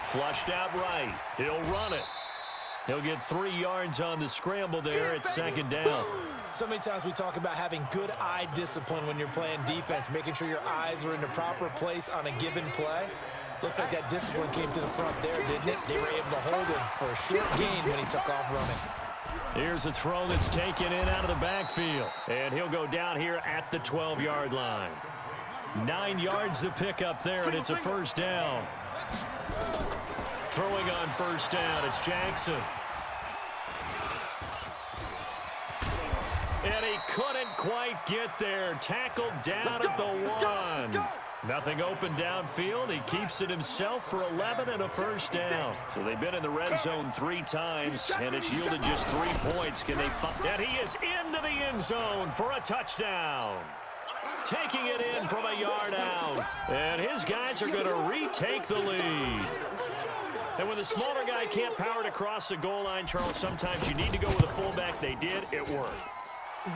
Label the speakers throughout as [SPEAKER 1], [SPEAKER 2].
[SPEAKER 1] Flushed out right. He'll run it. He'll get 3 yards on the scramble there. It's second down.
[SPEAKER 2] So many times we talk about having good eye discipline when you're playing defense, making sure your eyes are in the proper place on a given play. Looks like that discipline came to the front there, didn't it? They were able to hold him for a short gain when he took off running.
[SPEAKER 1] Here's a throw that's taken in out of the backfield. And he'll go down here at the 12-yard line. 9 yards to pick up there, and it's a first down. Throwing on first down, it's Jackson. And he couldn't quite get there. Tackled down at the 1. Nothing open downfield. He keeps it himself for 11 and a first down. So they've been in the red zone 3 times, and it's yielded just 3 points. Can they find? And he is into the end zone for a touchdown. Taking it in from a yard out. And his guys are going to retake the lead. And when the smaller guy can't power it across the goal line, Charles, sometimes you need to go with a fullback. They did. It worked.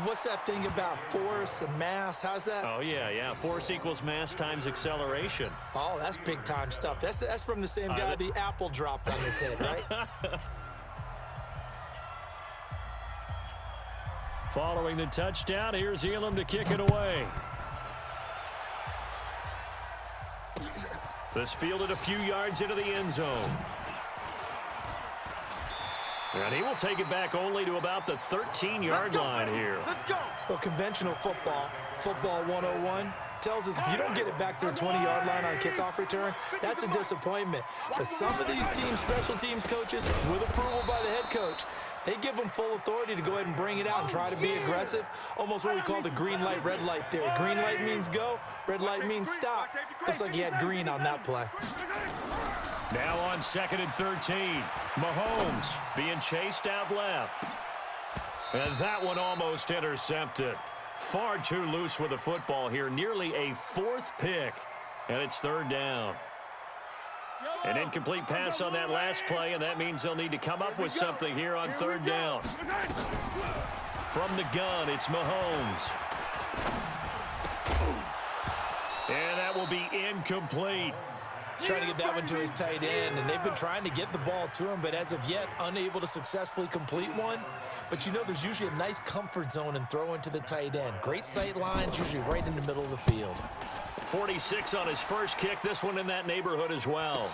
[SPEAKER 2] What's that thing about force and mass? How's that?
[SPEAKER 1] Oh, yeah. Force equals mass times acceleration.
[SPEAKER 2] Oh, that's big-time stuff. That's from the same guy the apple dropped on his head, right?
[SPEAKER 1] Following the touchdown, here's Elam to kick it away. This fielded a few yards into the end zone. And he will take it back only to about the 13-yard line here.
[SPEAKER 2] Let's go. Well, conventional football 101, tells us if you don't get it back to the 20-yard line on a kickoff return, that's a disappointment. But some of these teams, special teams coaches, with approval by the head coach, they give them full authority to go ahead and bring it out and try to be aggressive. Almost what we call the green light, red light theory. Green light means go, red light means stop. Looks like he had green on that play.
[SPEAKER 1] Now on 2nd and 13. Mahomes being chased out left. And that one almost intercepted. Far too loose with the football here. Nearly a 4th pick. And it's 3rd down. An incomplete pass on that last play, and that means they'll need to come up with something here on 3rd down. From the gun, it's Mahomes. And that will be incomplete.
[SPEAKER 2] Trying to get that one to his tight end, and they've been trying to get the ball to him, but as of yet, unable to successfully complete one. But you know there's usually a nice comfort zone in throwing to the tight end. Great sight lines, usually right in the middle of the field.
[SPEAKER 1] 46 on his first kick, this one in that neighborhood as well.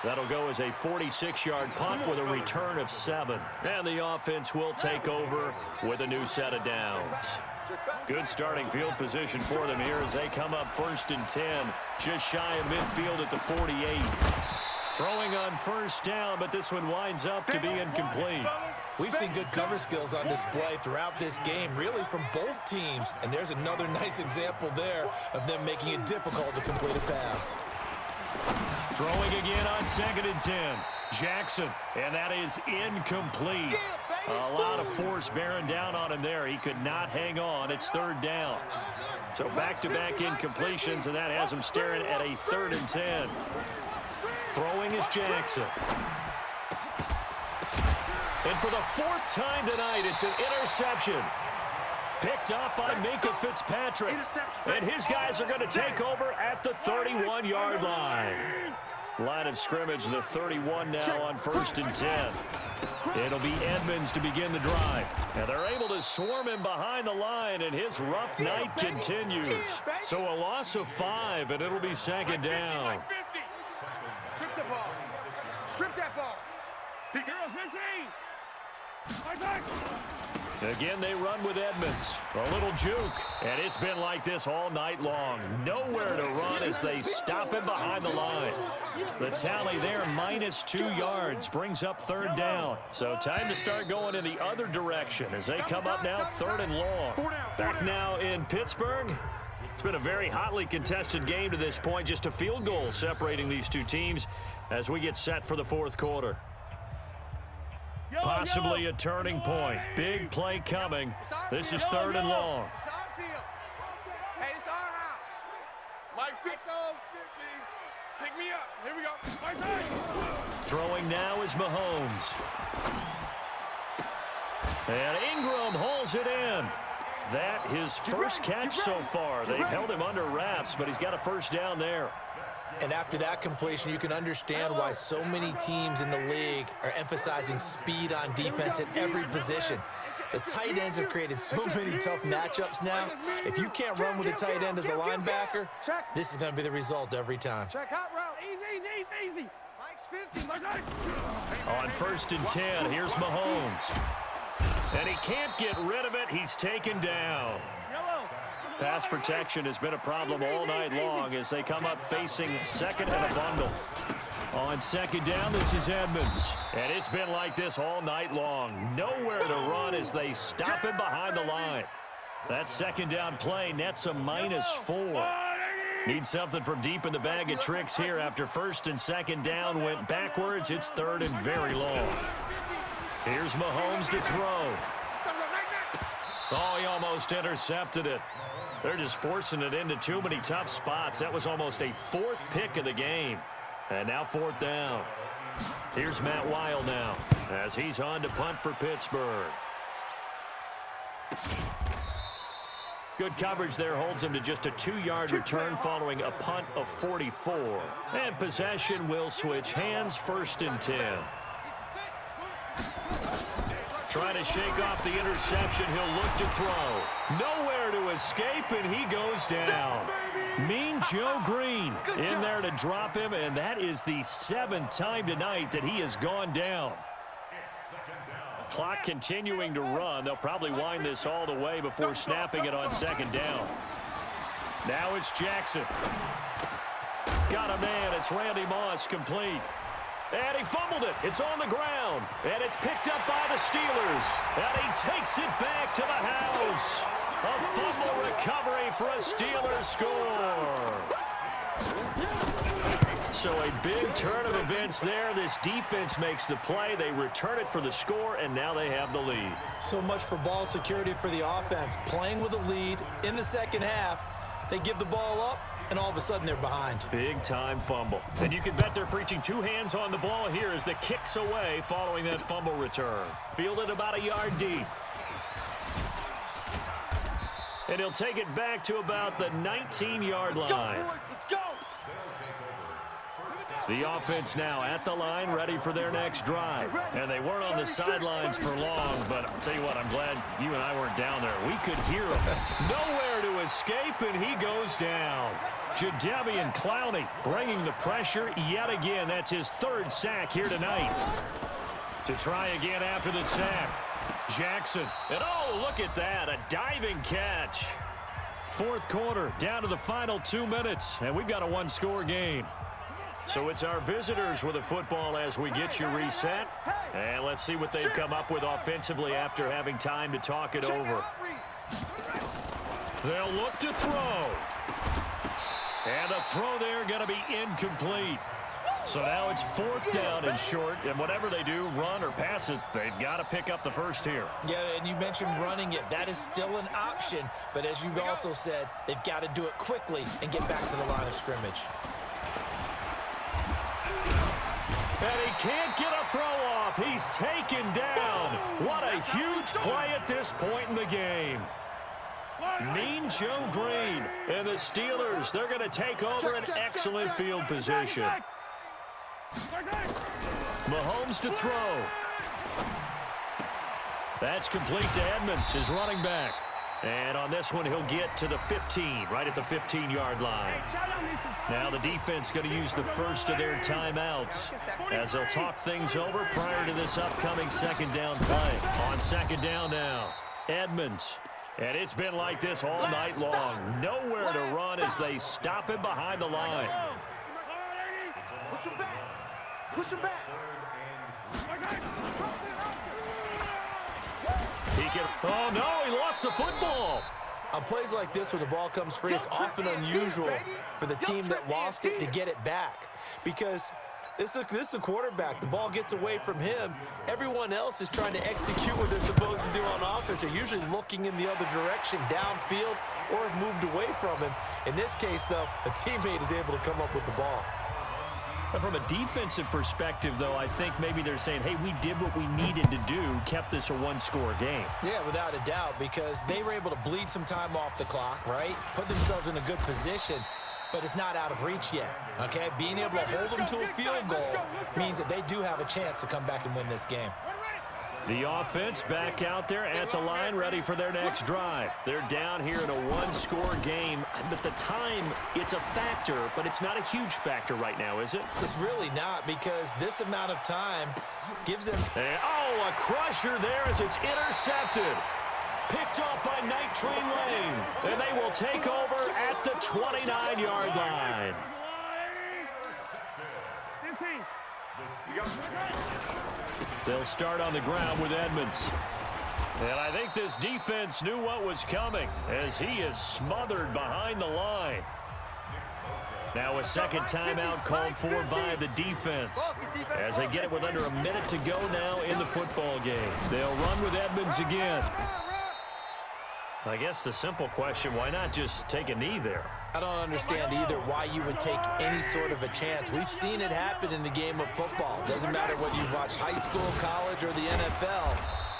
[SPEAKER 1] That'll go as a 46-yard punt with a return of 7. And the offense will take over with a new set of downs. Good starting field position for them here as they come up 1st and 10. Just shy of midfield at the 48. Throwing on first down, but this one winds up to be incomplete.
[SPEAKER 2] We've seen good cover skills on display throughout this game, really from both teams. And there's another nice example there of them making it difficult to complete a pass.
[SPEAKER 1] Throwing again on 2nd and 10. Jackson, and that is incomplete. A lot of force bearing down on him there. He could not hang on. It's 3rd down. So back-to-back incompletions, and that has him staring at a 3rd and 10. Throwing is Jackson. And for the 4th time tonight, it's an interception. Picked up by Minkah Fitzpatrick. And his guys are going to take over at the 31-yard line. Line of scrimmage, the 31 now on 1st and 10. It'll be Edmonds to begin the drive. And they're able to swarm him behind the line, and his rough night continues. So a loss of 5, and it'll be 2nd down.
[SPEAKER 3] Strip the ball. Strip that ball.
[SPEAKER 1] Again, they run with Edmonds. A little juke. And it's been like this all night long. Nowhere to run as they stop him behind the line. The tally there, -2 yards, brings up 3rd down. So time to start going in the other direction as they come up now 3rd and long. Back now in Pittsburgh. It's been a very hotly contested game to this point. Just a field goal separating these two teams as we get set for the 4th quarter. Possibly a turning point. Big play coming. This is 3rd and long.
[SPEAKER 3] Hey, it's our house. Mike, pick me up. Here we go.
[SPEAKER 1] Throwing now is Mahomes. And Ingram hauls it in. that his first catch so far. They've held him under wraps, but he's got a first down there.
[SPEAKER 2] And after that completion, you can understand why so many teams in the league are emphasizing speed on defense at every position. The tight ends have created so many tough matchups now. If you can't run with a tight end as a linebacker, this is going to be the result every time.
[SPEAKER 3] Check out route. Easy. Mike's 50.
[SPEAKER 1] On 1st and 10, here's Mahomes. And he can't get rid of it. He's taken down. Pass protection has been a problem all night long as they come up facing second and a bundle. On 2nd down, this is Edmonds. And it's been like this all night long. Nowhere to run as they stop him behind the line. That 2nd down play nets a -4. Need something from deep in the bag of tricks here after 1st and 2nd down went backwards. It's 3rd and very long. Here's Mahomes to throw. Oh, he almost intercepted it. They're just forcing it into too many tough spots. That was almost a 4th pick of the game. And now 4th down. Here's Matt Weil now as he's on to punt for Pittsburgh. Good coverage there holds him to just a 2-yard return following a punt of 44. And possession will switch hands, 1st and 10. Trying to shake off the interception. He'll look to throw. Nowhere to escape, and he goes down. Mean Joe Green in there to drop him, and that is the 7th time tonight that he has gone down. Clock continuing to run. They'll probably wind this all the way before snapping it on 2nd down. Now it's Jackson. Got a man. It's Randy Moss, complete. And he fumbled it. It's on the ground. And it's picked up by the Steelers. And he takes it back to the house. A fumble recovery for a Steelers score. So a big turn of events there. This defense makes the play. They return it for the score, and now they have the lead.
[SPEAKER 2] So much for ball security for the offense. Playing with a lead in the 2nd half, they give the ball up, and all of a sudden they're behind.
[SPEAKER 1] Big-time fumble. And you can bet they're preaching 2 hands on the ball here as the kick's away following that fumble return. Fielded about a yard deep. And he'll take it back to about the 19-yard line.
[SPEAKER 3] Let's go.
[SPEAKER 1] The offense now at the line, ready for their next drive. And they weren't on the sidelines for long, but I'll tell you what, I'm glad you and I weren't down there. We could hear him. Nowhere to escape, and he goes down. Jadeveon Clowney bringing the pressure yet again. That's his 3rd sack here tonight. To try again after the sack. Jackson. And oh, look at that. A diving catch. 4th quarter, down to the final 2 minutes, and we've got a 1-score game. So it's our visitors with the football as we get you reset. And let's see what they've come up with offensively after having time to talk it over. They'll look to throw. And the throw there going to be incomplete. So now it's 4th down and short, and whatever they do, run or pass it, they've got to pick up the first here.
[SPEAKER 2] Yeah, and you mentioned running it. That is still an option, but as you also said, they've got to do it quickly and get back to the line of scrimmage.
[SPEAKER 1] And he can't get a throw off. He's taken down. What a huge play at this point in the game. Mean Joe Green and the Steelers, they're going to take over an excellent field position. Mahomes to throw. That's complete to Edmonds, his running back. And on this one, he'll get to the 15, right at the 15-yard line. Now the defense going to use the first of their timeouts as they'll talk things over prior to this upcoming 2nd down play. On 2nd down now, Edmonds. And it's been like this all night long. Nowhere to run as they stop him behind the line.
[SPEAKER 3] Push him back. Push him back.
[SPEAKER 1] He can. Oh, no, he lost the football.
[SPEAKER 2] On plays like this where the ball comes free, it's often unusual for the team that lost it to get it back. Because this is a quarterback. The ball gets away from him. Everyone else is trying to execute what they're supposed to do on offense. They're usually looking in the other direction, downfield, or have moved away from him. In this case, though, a teammate is able to come up with the ball.
[SPEAKER 1] From a defensive perspective, though, I think maybe they're saying, hey, we did what we needed to do, kept this a one-score game.
[SPEAKER 2] Yeah, without a doubt, because they were able to bleed some time off the clock, right? Put themselves in a good position, but it's not out of reach yet, okay? Being able to hold them to a field goal means that they do have a chance to come back and win this game.
[SPEAKER 1] The offense back out there at the line, ready for their next drive. They're down here in a one-score game. But the time, it's a factor, but it's not a huge factor right now, is it?
[SPEAKER 2] It's really not, because this amount of time gives them...
[SPEAKER 1] a crusher there as it's intercepted. Picked off by Night Train Lane. And they will take over at the 29-yard line. They'll start on the ground with Edmonds. And I think this defense knew what was coming as he is smothered behind the line. Now a second timeout called for by the defense as they get it with under a minute to go now in the football game. They'll run with Edmonds again. I guess the simple question, why not just take a knee there?
[SPEAKER 2] I don't understand either why you would take any sort of a chance. We've seen it happen in the game of football. Doesn't matter whether you watch high school, college, or the NFL.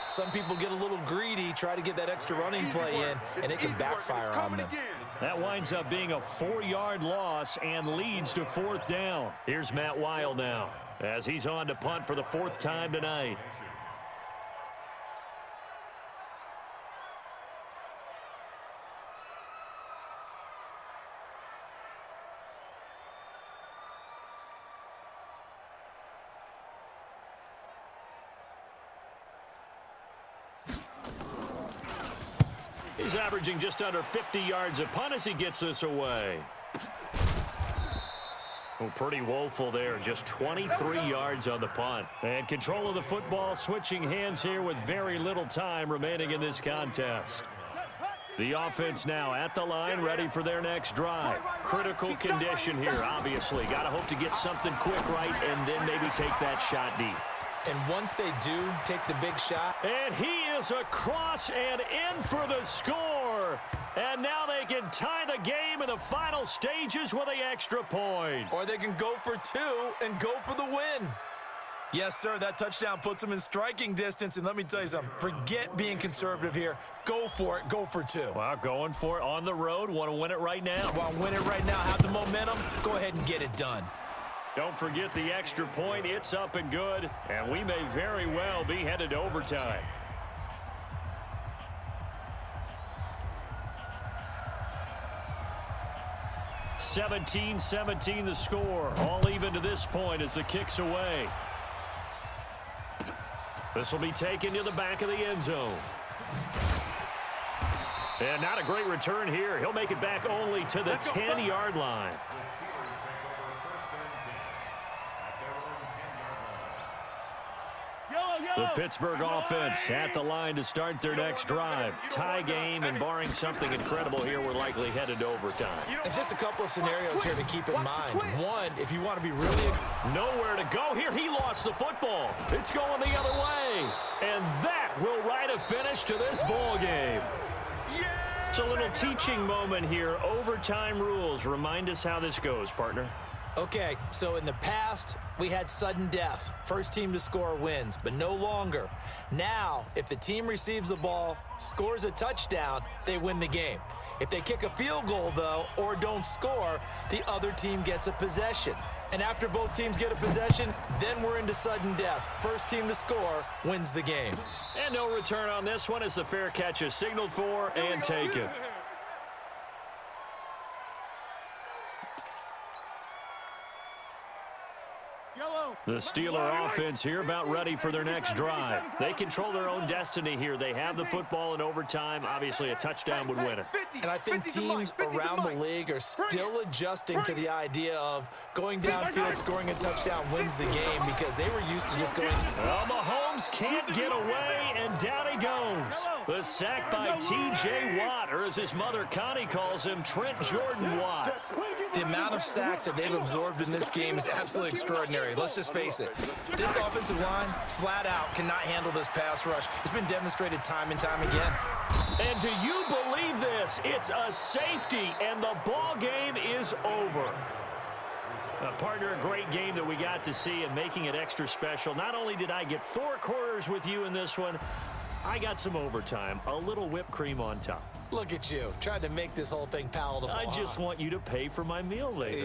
[SPEAKER 2] Some people get a little greedy, try to get that extra running play in, and it can backfire on them.
[SPEAKER 1] That winds up being a 4-yard loss and leads to 4th down. Here's Matt Weil now as he's on to punt for the 4th time tonight. He's averaging just under 50 yards a punt as he gets this away. Oh, pretty woeful there. Just 23 yards on the punt. And control of the football switching hands here with very little time remaining in this contest. The offense now at the line, ready for their next drive. Critical condition here, obviously. Got to hope to get something quick right and then maybe take that shot deep.
[SPEAKER 2] And once they do take the big shot.
[SPEAKER 1] And he is across and in for the score. And now they can tie the game in the final stages with the extra point.
[SPEAKER 2] Or they can go for 2 and go for the win. Yes, sir, that touchdown puts them in striking distance. And let me tell you something, forget being conservative here. Go for it, go for 2.
[SPEAKER 1] Wow, going for it on the road. Want to win it right now.
[SPEAKER 2] Want to win it right now, have the momentum, go ahead and get it done.
[SPEAKER 1] Don't forget the extra point. It's up and good, and we may very well be headed to overtime. (17-17) the score. All even to this point as the kick's away. This will be taken to the back of the end zone. And not a great return here. He'll make it back only to the 10-yard line. The Pittsburgh offense at the line to start their next drive. Tie game, and barring something incredible here, we're likely headed to overtime.
[SPEAKER 2] And just a couple of scenarios here to keep in mind. One, if you want to be really...
[SPEAKER 1] Nowhere to go here. He lost the football. It's going the other way. And that will write a finish to this ball game. It's a little teaching moment here. Overtime rules. Remind us how this goes, partner.
[SPEAKER 2] Okay, so in the past, we had sudden death. First team to score wins, but no longer. Now, if the team receives the ball, scores a touchdown, they win the game. If they kick a field goal, though, or don't score, the other team gets a possession. And after both teams get a possession, then we're into sudden death. First team to score wins the game.
[SPEAKER 1] And no return on this one as the fair catch is signaled for and taken. The Steeler offense here about ready for their next drive. They control their own destiny here. They have the football in overtime. Obviously, a touchdown would win it.
[SPEAKER 2] And I think teams around the league are still adjusting to the idea of going downfield, scoring a touchdown wins the game because they were used to just going.
[SPEAKER 1] Well, Mahomes can't get away, and down he goes. The sack by T.J. Watt, or as his mother Connie calls him, Trent Jordan Watt.
[SPEAKER 2] The amount of sacks that they've absorbed in this game is absolutely extraordinary. Let's just face it. This offensive line, flat out, cannot handle this pass rush. It's been demonstrated time and time again.
[SPEAKER 1] And do you believe this? It's a safety, and the ball game is over. Partner, a great game that we got to see and making it extra special. Not only did I get 4 quarters with you in this one, I got some overtime, a little whipped cream on top.
[SPEAKER 2] Look at you, trying to make this whole thing palatable.
[SPEAKER 1] I just want you to pay for my meal later.